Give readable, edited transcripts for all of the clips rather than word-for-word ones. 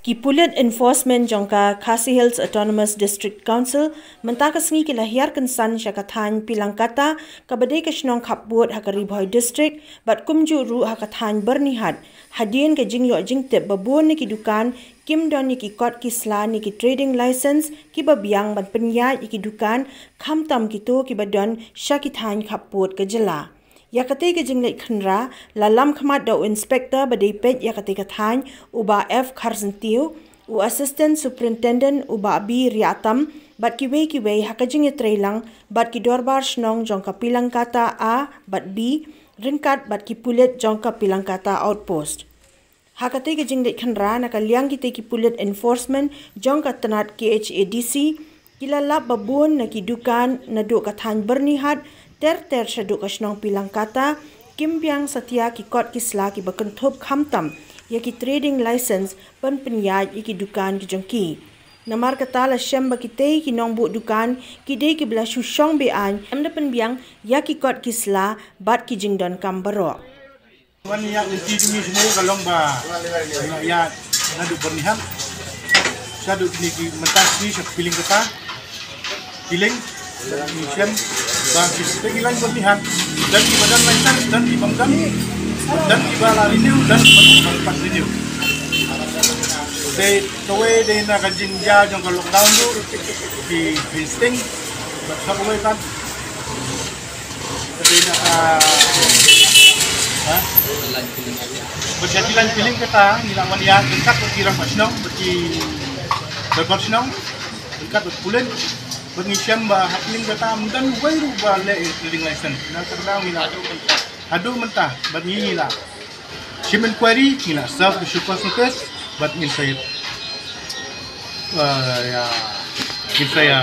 Kipuliat Enforcement jangka Khasi Hills Autonomous District Council mentakasngi kilahir kensan syakathan pilangkata kabadai kesnong kapbuat hakaribhoi district bat kumju ru hakathan bernihat hadian ke jing yo jing tep babun ni kidukan kim don ni kot kisla ni ki trading license ki babiang ban penyat ki dukan khamtam kitu ki badon syakithan kapbuat ke jela. Yakate ke jinglek khenra lalam khamat do inspector badai pet yakate kathan uba F Kharsentiu u assistant superintendent uba B Riatam bat kiwe hakajing trailang bat ki dorbar snong jongka pilangkata A bat B ringkat bat ki pulit jongka pilangkata outpost. Hakate ke jinglek khenra nakaliang kite ki pulit enforcement jongka tanat KHADC kilalap babun na kidukan na do kathan bernihat ter syaduk kasnong pilangkata kimpiang setia ki kot kisla ki bakentup khamtam ya ki trading license pen penyaj ki dukan ki jongki namar kata la syam bakite ki nong bu dukan ki de ki bla syong bean amda penbiang ya ki kot kisla bat ki jingdon kambaro wan ya inti dumi semua kalong ba ya nadu bernihat syaduk ni ki mentasi sepiling kata piling museum bagi segilan berlihat dan di badan lancar dan di bangkang dan di bala renew dan tempat renew. They tawe they na kajingja jong kalau lockdown tu di insting bersabar kan. They na berjadilan piling kata nilawan ya dekat berkirang masnong berki berkorsnong dekat berpulen pengisyam bah hapling kata dan wairu ba le trading license na terdaw ila hadu mentah bagi ila shipment query ila serve the super notice but in saya ya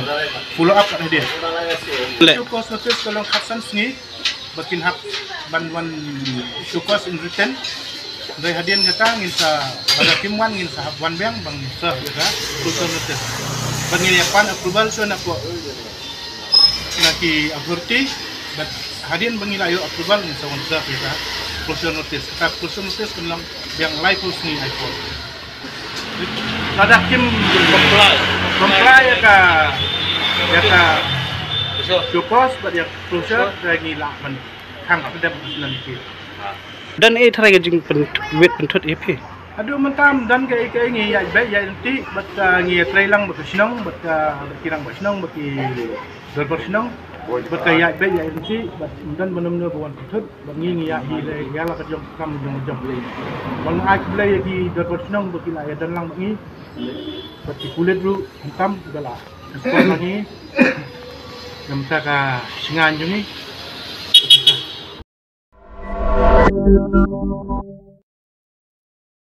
follow up kat dia super notice kalau kapsan sini bakin hap banwan super in written dari hadian kata ngin sa pada timwan ngin sa wan bang bang serve kata super notice pengirian approval so nak buat naki authority but hadian pengilayo approval ni sa unsa kita closure notice kelang yang live ni iPhone ada kim comply ya ka suppose but ya closure lagi lah man kang ada nanti dan thara ke jing wet pentut EP aduh mentam dan ke ngi ya baik ya nanti bat ngi trailang bat sinong bat kirang bat sinong bat berber sinong bat ya baik ya nanti bat dan benar-benar bawan ketut bat ngi ya hi ya la ka jom kam jom bang ai play di berber sinong bat ya dan lang ngi bat kulit dulu mentam gala sekolah lagi namta ka singan jumi